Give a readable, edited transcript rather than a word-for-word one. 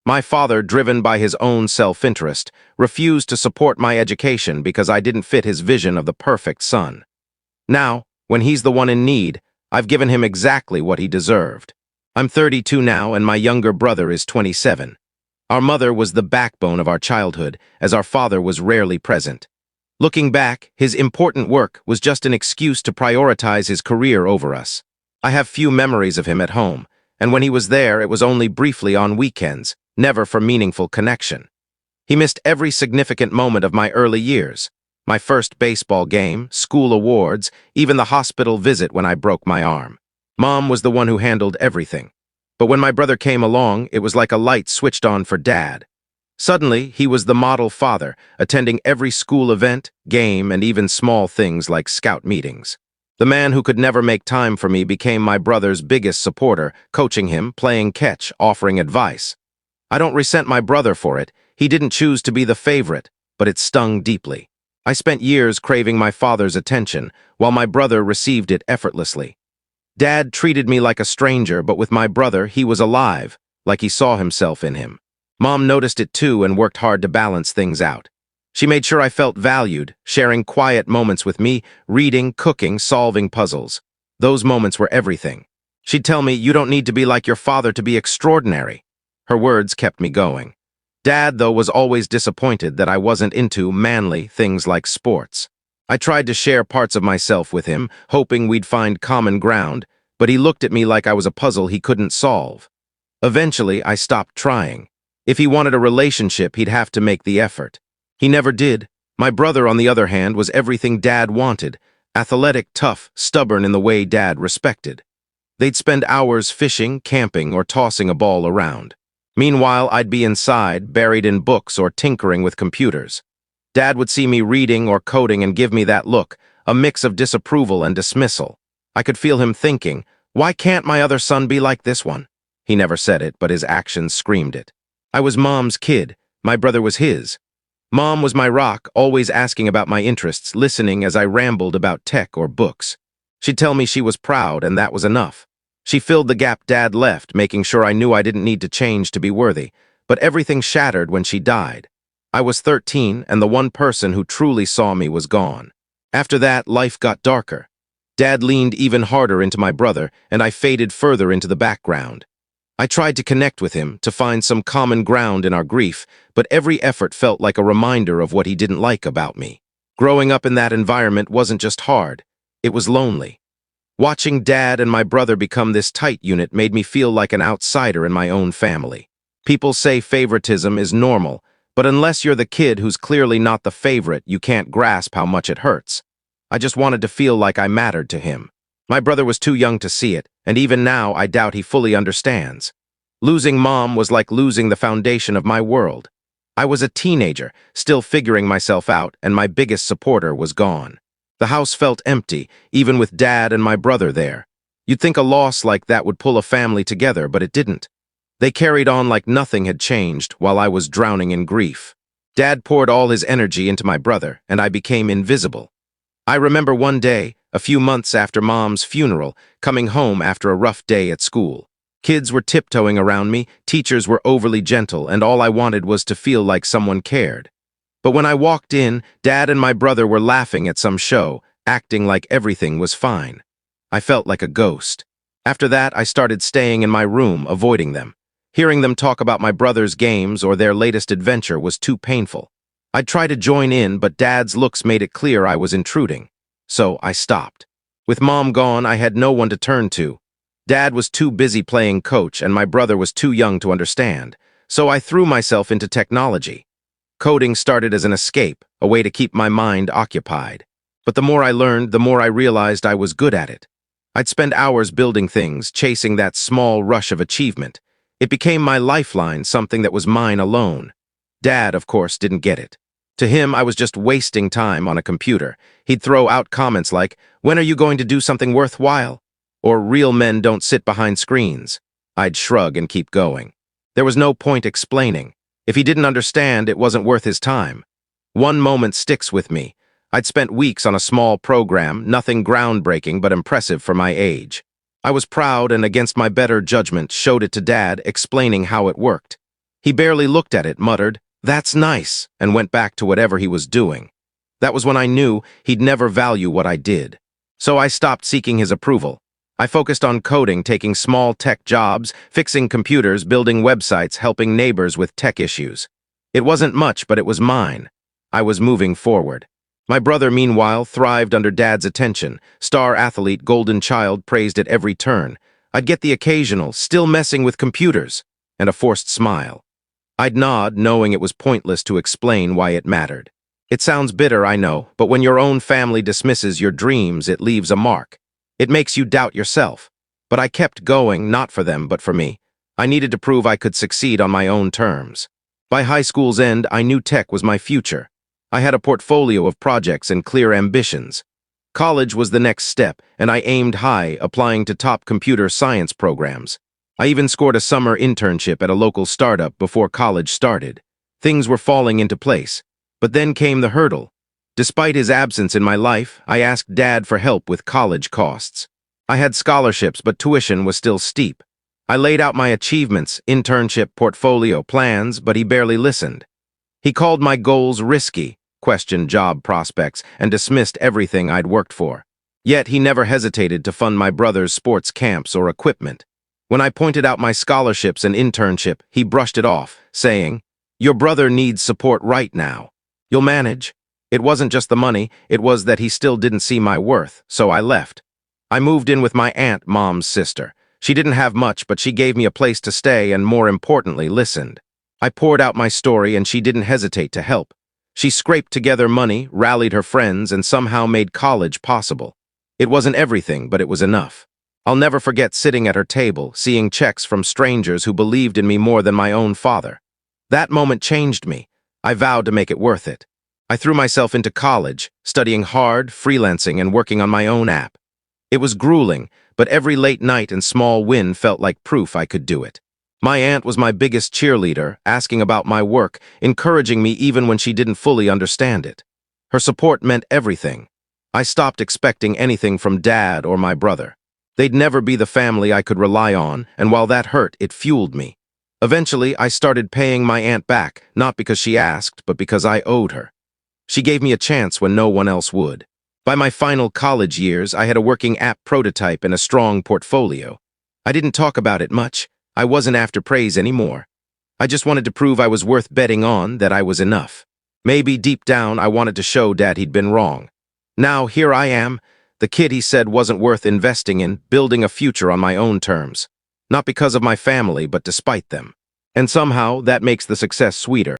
My father, driven by his own self-interest, refused to support my education because I didn't fit his vision of the perfect son. Now, when he's the one in need, I've given him exactly what he deserved. I'm 32 now, and my younger brother is 27. Our mother was the backbone of our childhood, as our father was rarely present. Looking back, his important work was just an excuse to prioritize his career over us. I have few memories of him at home, and when he was there, it was only briefly on weekends, never for meaningful connection. He missed every significant moment of my early years. My first baseball game, school awards, even the hospital visit when I broke my arm. Mom was the one who handled everything. But when my brother came along, it was like a light switched on for Dad. Suddenly, he was the model father, attending every school event, game, and even small things like scout meetings. The man who could never make time for me became my brother's biggest supporter, coaching him, playing catch, offering advice. I don't resent my brother for it. He didn't choose to be the favorite, but it stung deeply. I spent years craving my father's attention, while my brother received it effortlessly. Dad treated me like a stranger, but with my brother, he was alive, like he saw himself in him. Mom noticed it too and worked hard to balance things out. She made sure I felt valued, sharing quiet moments with me, reading, cooking, solving puzzles. Those moments were everything. She'd tell me, "You don't need to be like your father to be extraordinary." Her words kept me going. Dad, though, was always disappointed that I wasn't into manly things like sports. I tried to share parts of myself with him, hoping we'd find common ground, but he looked at me like I was a puzzle he couldn't solve. Eventually, I stopped trying. If he wanted a relationship, he'd have to make the effort. He never did. My brother, on the other hand, was everything Dad wanted. Athletic, tough, stubborn in the way Dad respected. They'd spend hours fishing, camping, or tossing a ball around. Meanwhile, I'd be inside, buried in books or tinkering with computers. Dad would see me reading or coding and give me that look, a mix of disapproval and dismissal. I could feel him thinking, "Why can't my other son be like this one?" He never said it, but his actions screamed it. I was Mom's kid. My brother was his. Mom was my rock, always asking about my interests, listening as I rambled about tech or books. She'd tell me she was proud, and that was enough. She filled the gap Dad left, making sure I knew I didn't need to change to be worthy. But everything shattered when she died. I was 13, and the one person who truly saw me was gone. After that, life got darker. Dad leaned even harder into my brother, and I faded further into the background. I tried to connect with him, to find some common ground in our grief, but every effort felt like a reminder of what he didn't like about me. Growing up in that environment wasn't just hard, it was lonely. Watching Dad and my brother become this tight unit made me feel like an outsider in my own family. People say favoritism is normal, but unless you're the kid who's clearly not the favorite, you can't grasp how much it hurts. I just wanted to feel like I mattered to him. My brother was too young to see it, and even now I doubt he fully understands. Losing Mom was like losing the foundation of my world. I was a teenager, still figuring myself out, and my biggest supporter was gone. The house felt empty, even with Dad and my brother there. You'd think a loss like that would pull a family together, but it didn't. They carried on like nothing had changed while I was drowning in grief. Dad poured all his energy into my brother, and I became invisible. I remember one day, a few months after Mom's funeral, coming home after a rough day at school. Kids were tiptoeing around me, teachers were overly gentle, and all I wanted was to feel like someone cared. But when I walked in, Dad and my brother were laughing at some show, acting like everything was fine. I felt like a ghost. After that, I started staying in my room, avoiding them. Hearing them talk about my brother's games or their latest adventure was too painful. I'd try to join in, but Dad's looks made it clear I was intruding. So I stopped. With Mom gone, I had no one to turn to. Dad was too busy playing coach, and my brother was too young to understand. So I threw myself into technology. Coding started as an escape, a way to keep my mind occupied. But the more I learned, the more I realized I was good at it. I'd spend hours building things, chasing that small rush of achievement. It became my lifeline, something that was mine alone. Dad, of course, didn't get it. To him, I was just wasting time on a computer. He'd throw out comments like, "When are you going to do something worthwhile?" Or "Real men don't sit behind screens." I'd shrug and keep going. There was no point explaining. If he didn't understand, it wasn't worth his time. One moment sticks with me. I'd spent weeks on a small program, nothing groundbreaking but impressive for my age. I was proud and, against my better judgment, showed it to Dad, explaining how it worked. He barely looked at it, muttered, "That's nice," and went back to whatever he was doing. That was when I knew he'd never value what I did. So I stopped seeking his approval. I focused on coding, taking small tech jobs, fixing computers, building websites, helping neighbors with tech issues. It wasn't much, but it was mine. I was moving forward. My brother, meanwhile, thrived under Dad's attention. Star athlete, golden child, praised at every turn. I'd get the occasional, "still messing with computers," and a forced smile. I'd nod, knowing it was pointless to explain why it mattered. It sounds bitter, I know, but when your own family dismisses your dreams, it leaves a mark. It makes you doubt yourself. But I kept going, not for them, but for me. I needed to prove I could succeed on my own terms. By high school's end, I knew tech was my future. I had a portfolio of projects and clear ambitions. College was the next step, and I aimed high, applying to top computer science programs. I even scored a summer internship at a local startup before college started. Things were falling into place. But then came the hurdle. Despite his absence in my life, I asked Dad for help with college costs. I had scholarships, but tuition was still steep. I laid out my achievements, internship, portfolio, plans, but he barely listened. He called my goals risky, questioned job prospects, and dismissed everything I'd worked for. Yet he never hesitated to fund my brother's sports camps or equipment. When I pointed out my scholarships and internship, he brushed it off, saying, "Your brother needs support right now. You'll manage." It wasn't just the money, it was that he still didn't see my worth, so I left. I moved in with my aunt, Mom's sister. She didn't have much, but she gave me a place to stay and, more importantly, listened. I poured out my story and she didn't hesitate to help. She scraped together money, rallied her friends, and somehow made college possible. It wasn't everything, but it was enough. I'll never forget sitting at her table, seeing checks from strangers who believed in me more than my own father. That moment changed me. I vowed to make it worth it. I threw myself into college, studying hard, freelancing, and working on my own app. It was grueling, but every late night and small win felt like proof I could do it. My aunt was my biggest cheerleader, asking about my work, encouraging me even when she didn't fully understand it. Her support meant everything. I stopped expecting anything from Dad or my brother. They'd never be the family I could rely on, and while that hurt, it fueled me. Eventually, I started paying my aunt back, not because she asked, but because I owed her. She gave me a chance when no one else would. By my final college years, I had a working app prototype and a strong portfolio. I didn't talk about it much. I wasn't after praise anymore. I just wanted to prove I was worth betting on, that I was enough. Maybe deep down, I wanted to show Dad he'd been wrong. Now, here I am, the kid he said wasn't worth investing in, building a future on my own terms. Not because of my family, but despite them. And somehow, that makes the success sweeter.